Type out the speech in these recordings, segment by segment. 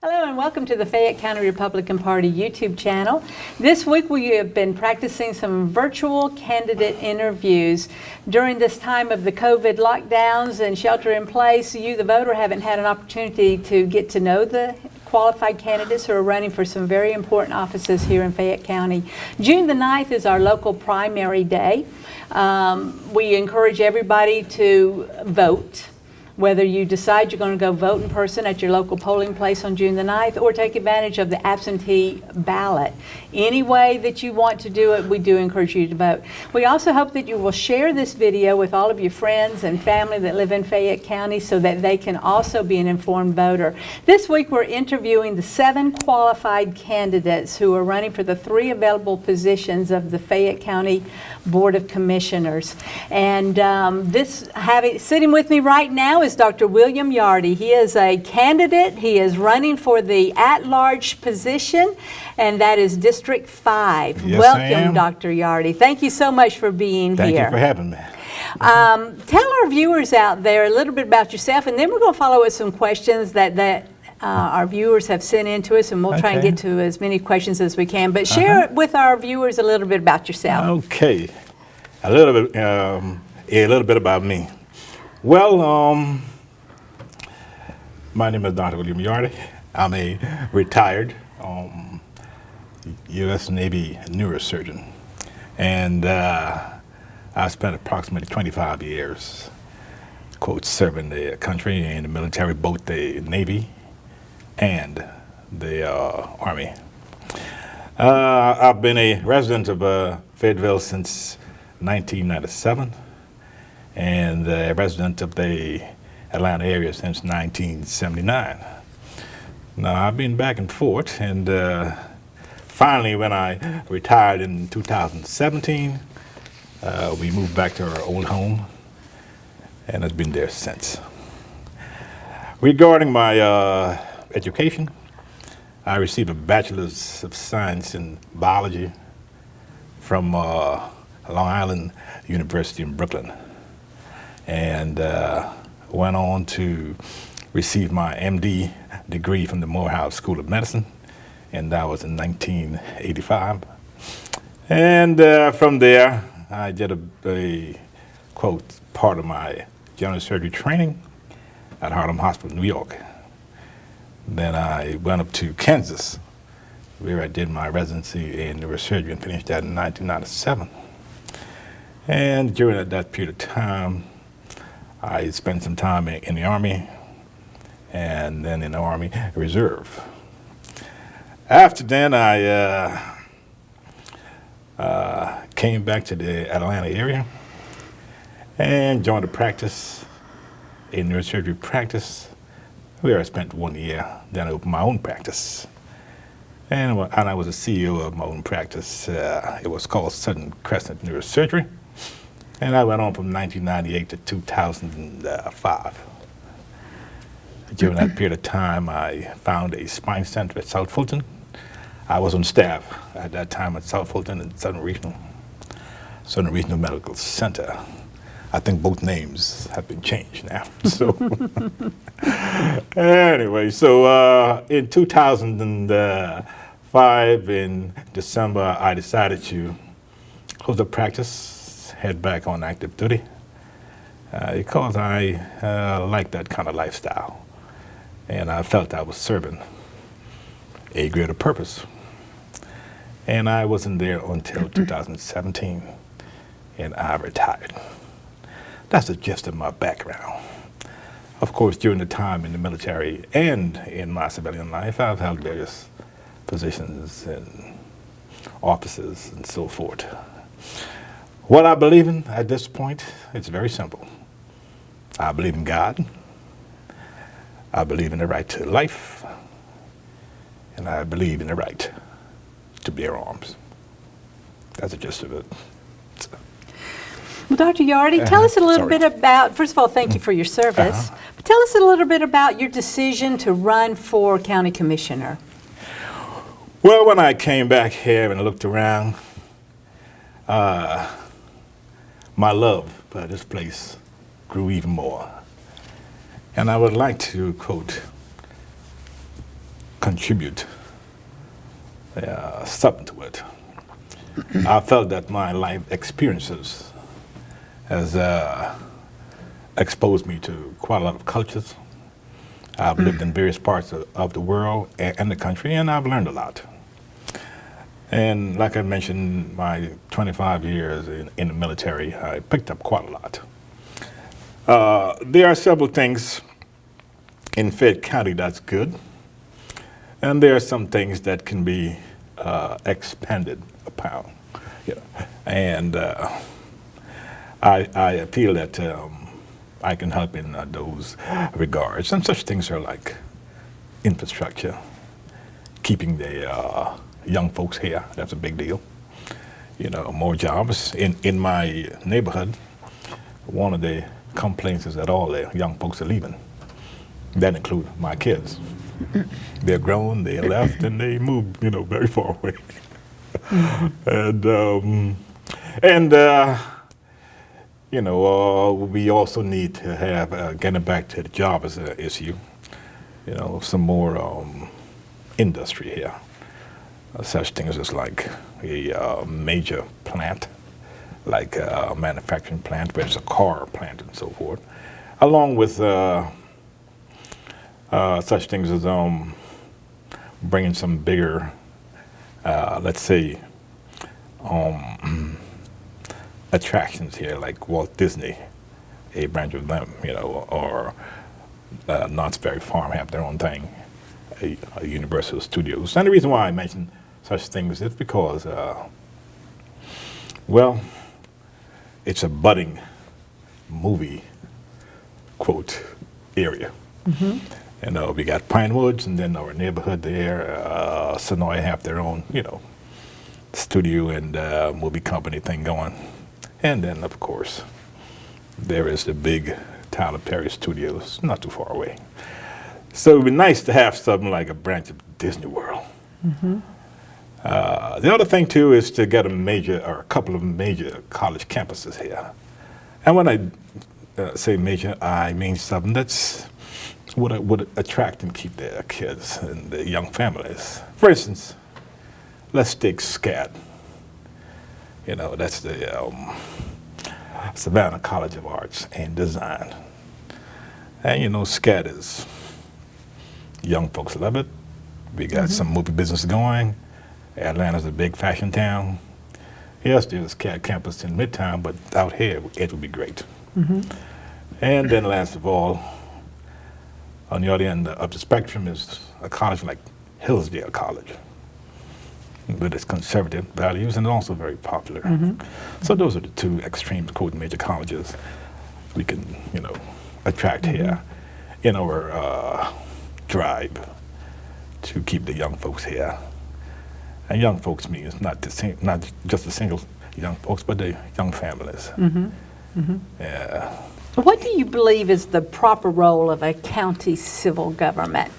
Hello and welcome to the Fayette County Republican Party YouTube channel. This week we have been practicing some virtual candidate interviews. During this time of the COVID lockdowns and shelter in place, you, the voter, haven't had an opportunity to get to know the qualified candidates who are running for some very important offices here in Fayette County. June the 9th is our local primary day. We encourage everybody to vote. Whether you decide you're going to go vote in person at your local polling place on June the 9th or take advantage of the absentee ballot. Any way that you want to do it, we do encourage you to vote. We also hope that you will share this video with all of your friends and family that live in Fayette County so that they can also be an informed voter. This week we're interviewing the 7 qualified candidates who are running for the 3 available positions of the Fayette County Board of Commissioners. And sitting with me right now is Dr. William Yarde. He is a candidate. He is running for the at-large position, and that is District 5. Yes, welcome, Dr. Yarde. Thank you so much for being here. Thank you for having me. Tell our viewers out there a little bit about yourself, and then we're going to follow with some questions that our viewers have sent in to us, and we'll try and get to as many questions as we can. But share with our viewers a little bit about yourself. Okay, a little bit about me. Well, my name is Dr. William Yarde. I'm a retired U.S. Navy neurosurgeon, and I spent approximately 25 years, quote, serving the country in the military, both the Navy and the Army. I've been a resident of Fayetteville since 1997 and a resident of the Atlanta area since 1979. Now, I've been back and forth, and finally, when I retired in 2017, we moved back to our old home, and I've been there since. Regarding my education, I received a Bachelor's of Science in Biology from Long Island University in Brooklyn, and went on to receive my MD degree from the Morehouse School of Medicine, and that was in 1985. And from there, I did a quote, part of my general surgery training at Harlem Hospital, New York. Then I went up to Kansas, where I did my residency in neurosurgery and finished that in 1997. And during that period of time, I spent some time in the Army, and then in the Army Reserve. After then, I came back to the Atlanta area and joined a practice, a neurosurgery practice, where I spent 1 year. Then I opened my own practice. And I was the CEO of my own practice. It was called Southern Crescent Neurosurgery. And I went on from 1998 to 2005. During that period of time, I found a spine center at South Fulton. I was on staff at that time at South Fulton and Southern Regional Medical Center. I think both names have been changed now. So anyway, so in 2005, in December, I decided to close the practice, head back on active duty, because I like that kind of lifestyle. And I felt I was serving a greater purpose. And I wasn't there until 2017, and I retired. That's the gist of my background. Of course, during the time in the military and in my civilian life, I've held various positions and offices and so forth. What I believe in at this point, it's very simple. I believe in God. I believe in the right to life. And I believe in the right to bear arms. That's the gist of it. Well, Dr. Yarde, tell us a little bit about, first of all, thank you for your service. But tell us a little bit about your decision to run for county commissioner. Well, when I came back here and looked around, my love for this place grew even more. And I would like to, quote, contribute something to it. I felt that my life experiences has exposed me to quite a lot of cultures. I've lived in various parts of the world and the country, and I've learned a lot. And like I mentioned, my 25 years in the military, I picked up quite a lot. There are several things in Fayette County that's good, and there are some things that can be expanded upon. You know. And I appeal that I can help in those regards. And such things are like infrastructure, keeping the young folks here. That's a big deal. You know, more jobs. In my neighborhood, one of the complaints is that all the young folks are leaving. That includes my kids. They're grown, they left, and they moved, you know, very far away. And you know, we also need to have, getting back to the job as an issue, you know, some more industry here. Such things as like a major plant, like a manufacturing plant, where it's a car plant and so forth, along with such things as bringing some bigger, let's say, attractions here, like Walt Disney, a branch of them, you know, or Knott's Berry Farm have their own thing, a Universal Studios. And the reason why I mention such things is because, well, it's a budding movie, quote, area. Mm-hmm. You know, we got Pine Woods, and then our neighborhood there, Sonoy have their own, you know, studio and movie company thing going. And then, of course, there is the big Tyler Perry Studios, not too far away. So it would be nice to have something like a branch of Disney World. Mm-hmm. The other thing, too, is to get a couple of major college campuses here. And when I say major, I mean something that's would attract and keep their kids and their young families. For instance, let's take SCAD. You know, that's the Savannah College of Arts and Design. And you know, SCAD is, young folks love it. We got some movie business going. Atlanta's a big fashion town. Yes, there's a SCAD campus in Midtown, but out here, it would be great. Mm-hmm. And then last of all, on the other end of the spectrum is a college like Hillsdale College, with its conservative values and also very popular. Mm-hmm. So those are the two extreme, quote, major colleges we can, you know, attract here in our drive to keep the young folks here. And young folks means not just the single young folks, but the young families. Mm-hmm. Mm-hmm. Yeah. What do you believe is the proper role of a county civil government?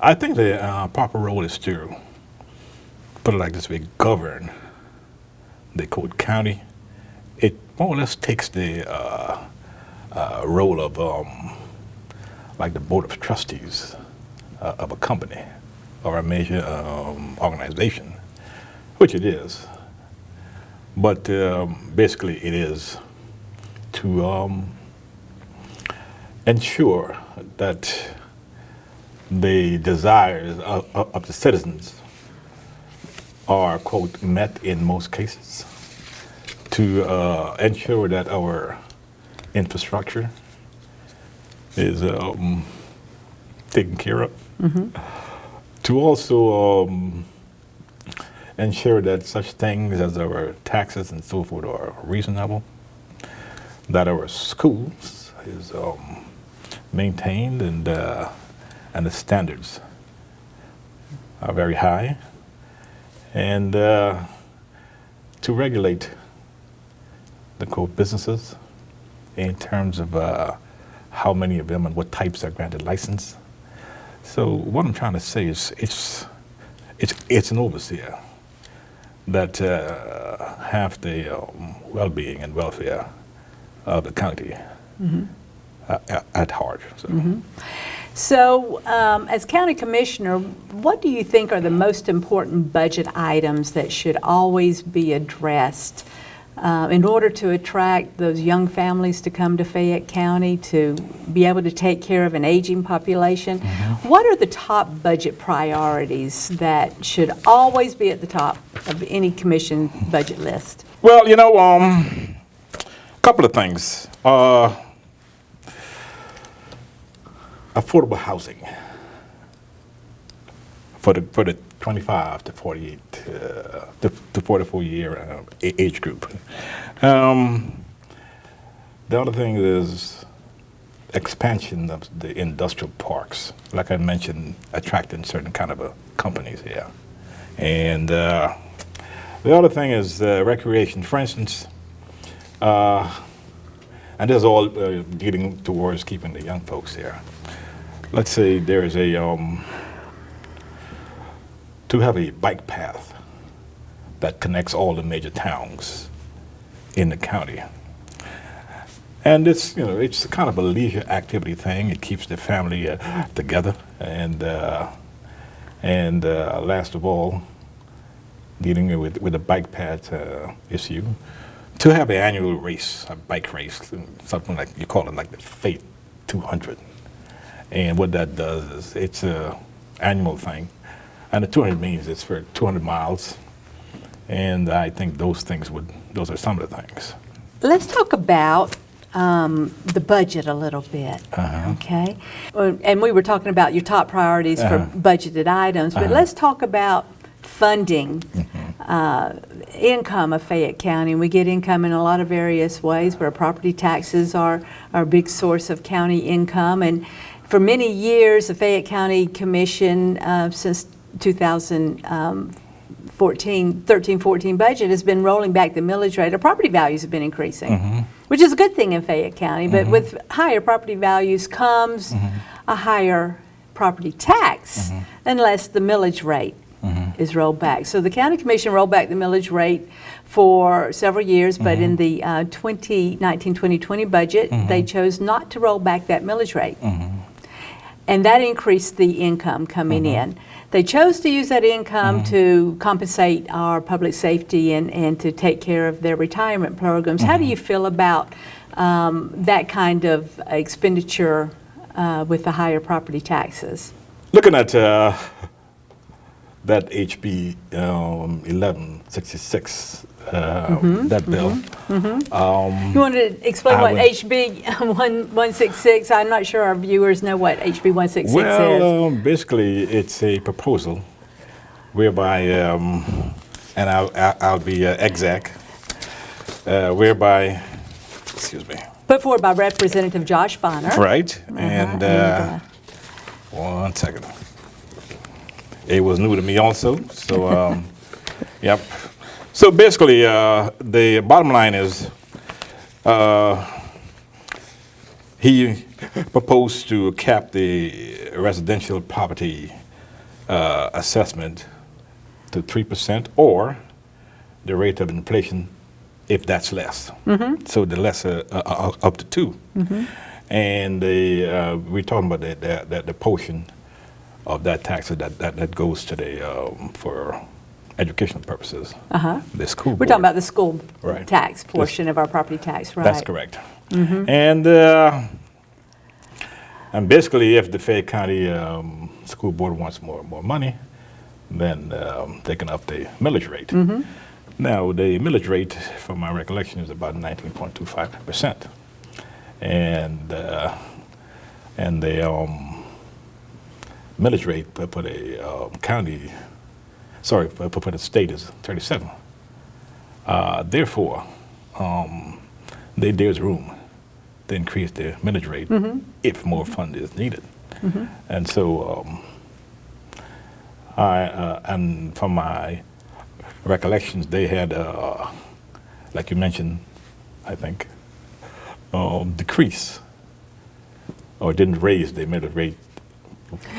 I think the proper role is to, put it like this, we govern the quote county. It more or less takes the role of like the board of trustees of a company or a major organization, which it is. But basically it is to ensure that the desires of the citizens are, quote, met in most cases, to ensure that our infrastructure is taken care of, to also ensure that such things as our taxes and so forth are reasonable, that our schools is maintained and the standards are very high, and to regulate the quote businesses in terms of how many of them and what types are granted license. So what I'm trying to say is it's an overseer that have the well-being and welfare of the county at heart. So. So, as county commissioner, what do you think are the most important budget items that should always be addressed in order to attract those young families to come to Fayette County, to be able to take care of an aging population? What are the top budget priorities that should always be at the top of any commission budget list? Well, a couple of things. Affordable housing for the 25 to 48 to 44 year age group. The other thing is expansion of the industrial parks. Like I mentioned, attracting certain kind of companies here. And the other thing is recreation. For instance, and this is all getting towards keeping the young folks here. Let's say there is to have a bike path that connects all the major towns in the county. And it's, it's kind of a leisure activity thing. It keeps the family together. And last of all, dealing with the bike path issue, to have an annual race, a bike race, something like, you call it like the Fayette 200. And what that does is it's an annual thing. And the 200 means it's for 200 miles. And I think those are some of the things. Let's talk about the budget a little bit, okay? And we were talking about your top priorities for budgeted items, but let's talk about funding income of Fayette County. And we get income in a lot of various ways, where property taxes are a big source of county income. And for many years, the Fayette County Commission, since 2013-14 budget, has been rolling back the millage rate. Our property values have been increasing, which is a good thing in Fayette County. But with higher property values comes a higher property tax, unless the millage rate is rolled back. So the County Commission rolled back the millage rate for several years, but in the 2019-2020 budget, they chose not to roll back that millage rate. And that increased the income coming in. They chose to use that income to compensate our public safety and to take care of their retirement programs. How do you feel about that kind of expenditure with the higher property taxes? Looking at that HB 1166, that bill. You want to explain what HB 166? I'm not sure our viewers know what HB 166 is. Well, basically, it's a proposal whereby, and I'll be exact, whereby, excuse me. Put forward by Representative Josh Bonner. Right, and 1 second. It was new to me also, so yep. So basically, the bottom line is he proposed to cap the residential property assessment to 3% or the rate of inflation if that's less. So the lesser up to 2. And we're talking about the portion of that tax that goes to the for educational purposes. The school board. We're talking about the school tax portion of our property tax, right? That's correct. And basically, if the Fayette County School Board wants more money, then they can up the millage rate. Now, the millage rate, from my recollection, is about 19.25%, and the millage rate for the county, sorry, for the state is 37. Therefore, there's room to increase the millage rate if more fund is needed. And so, and from my recollections, they had, like you mentioned, I think, decrease or didn't raise the millage rate.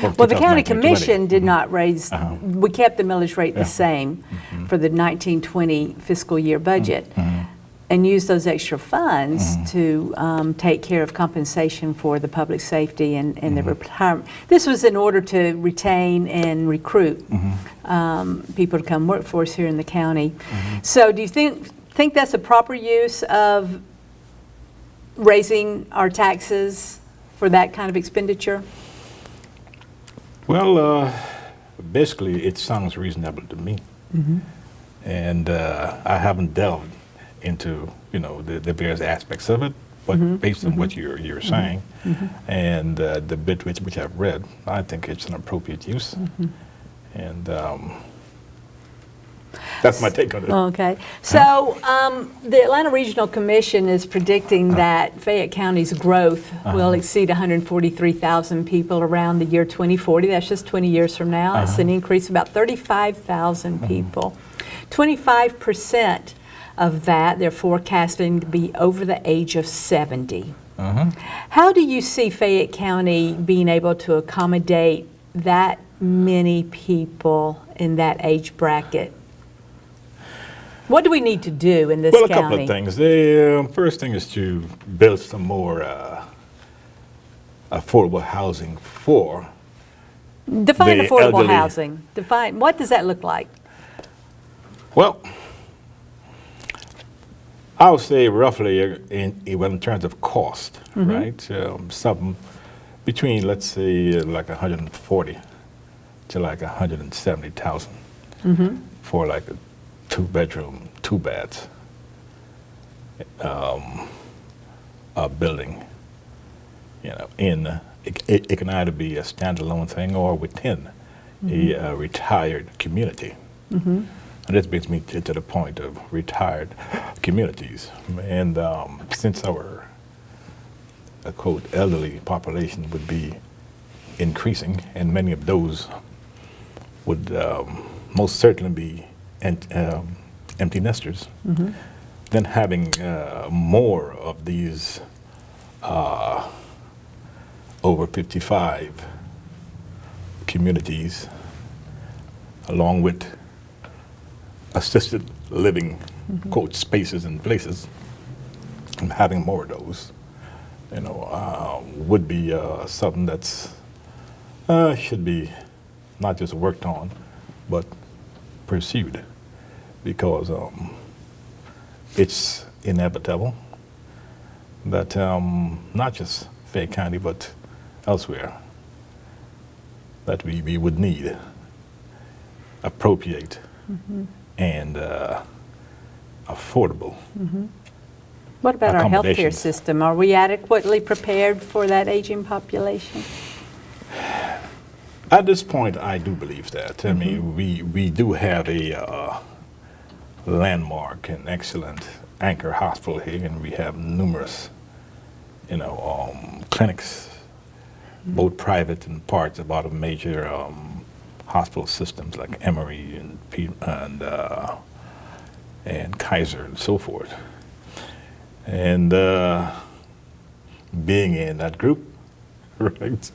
Well, the County Commission did not raise, we kept the millage rate the same for the 1920 fiscal year budget. and use those extra funds to take care of compensation for the public safety and the retirement. This was in order to retain and recruit people to come work for us here in the county. So do you think that's a proper use of raising our taxes for that kind of expenditure? Well, basically, it sounds reasonable to me. And I haven't delved into, the various aspects of it, but based on what you're saying and the bit which I've read, I think it's an appropriate use. And that's my take on it. Okay. So the Atlanta Regional Commission is predicting that Fayette County's growth will exceed 143,000 people around the year 2040. That's just 20 years from now. It's an increase of about 35,000 people. 25% of that they're forecasting to be over the age of 70. How do you see Fayette County being able to accommodate that many people in that age bracket? What do we need to do in this county? Well, a couple of things. The first thing is to build some more affordable housing for Define the affordable elderly. housing. Define, what does that look like? Well, I would say roughly in terms of cost, right? Something between, let's say, like 140 to like 170,000 for like a 2-bedroom, 2 baths building. It can either be a standalone thing or within a retired community. And this brings me to the point of retired communities. And since our, quote, elderly population would be increasing, and many of those would most certainly be empty nesters, then having more of these over 55 communities, along with assisted living, quote, spaces and places, and having more of those, would be something that's should be not just worked on, but pursued, because it's inevitable that not just Fayette County, but elsewhere, that we would need appropriate and affordable. What about our healthcare accommodations. system? Are we adequately prepared for that aging population? At this point, I do believe that. I mean, we do have a landmark and excellent anchor hospital here, and we have numerous, clinics, both private and parts of other major hospital systems like Emory and Kaiser and so forth. And being in that group, right?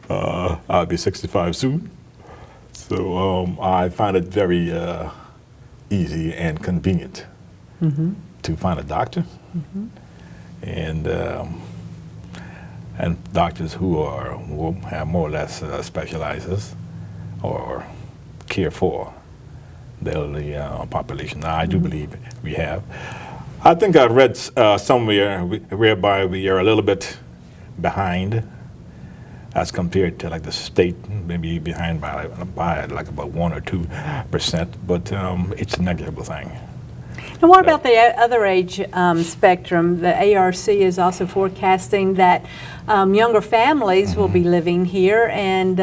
I'll be 65 soon, so I find it very easy and convenient to find a doctor, and doctors who have more or less specializes or care for the elderly population. Now, I do believe we have. I think I read somewhere whereby we are a little bit behind as compared to like the state, maybe behind by like about 1 or 2%, but it's a negligible thing. And what about the other age spectrum? The ARC is also forecasting that younger families will be living here. And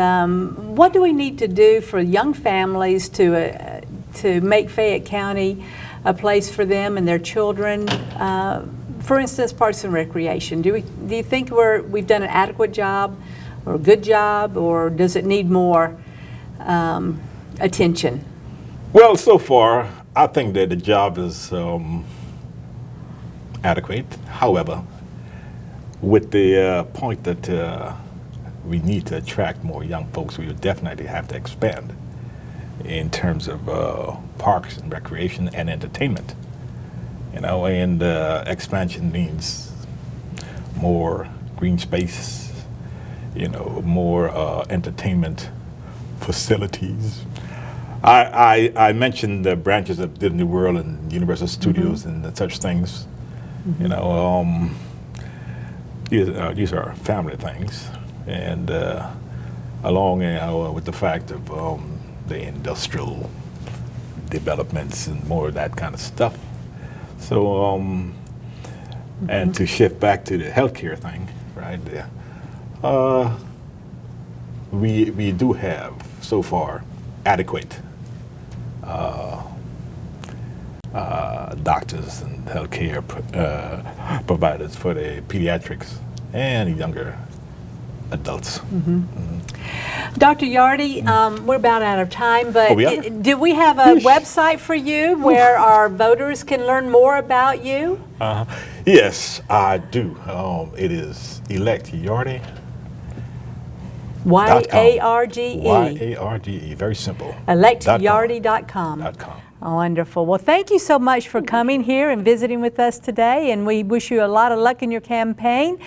what do we need to do for young families to make Fayette County a place for them and their children? For instance, Parks and Recreation. Do you think we've done an adequate job, or a good job, or does it need more attention? Well, so far, I think that the job is adequate. However, with the point that we need to attract more young folks, we would definitely have to expand in terms of parks and recreation and entertainment. you know, and expansion means more green space, you know, more entertainment facilities. I mentioned the branches of Disney World and Universal Studios and such things. You know, these are family things, and along with the fact of the industrial developments and more of that kind of stuff. So, and to shift back to the healthcare thing, right there, we do have so far adequate doctors and healthcare providers for the pediatrics and younger adults. Dr. Yarde, we're about out of time, but we are? do we have a website for you where our voters can learn more about you? Yes, I do. It is Elect Yarde. Y-A-R-G-E. Y-A-R-D-E. Very simple. ElectYarde.com. .com. Oh, wonderful. Well, thank you so much for coming here and visiting with us today, and we wish you a lot of luck in your campaign.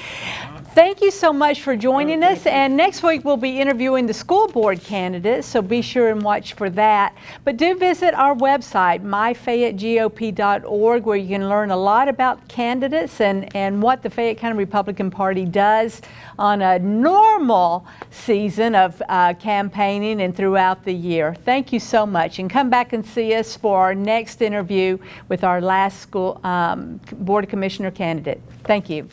Thank you so much for joining us, and next week we'll be interviewing the school board candidates, so be sure and watch for that. But do visit our website, myfayettegop.org, where you can learn a lot about candidates and what the Fayette County Republican Party does on a normal season of campaigning and throughout the year. Thank you so much, and come back and see us for our next interview with our last school board commissioner candidate. Thank you.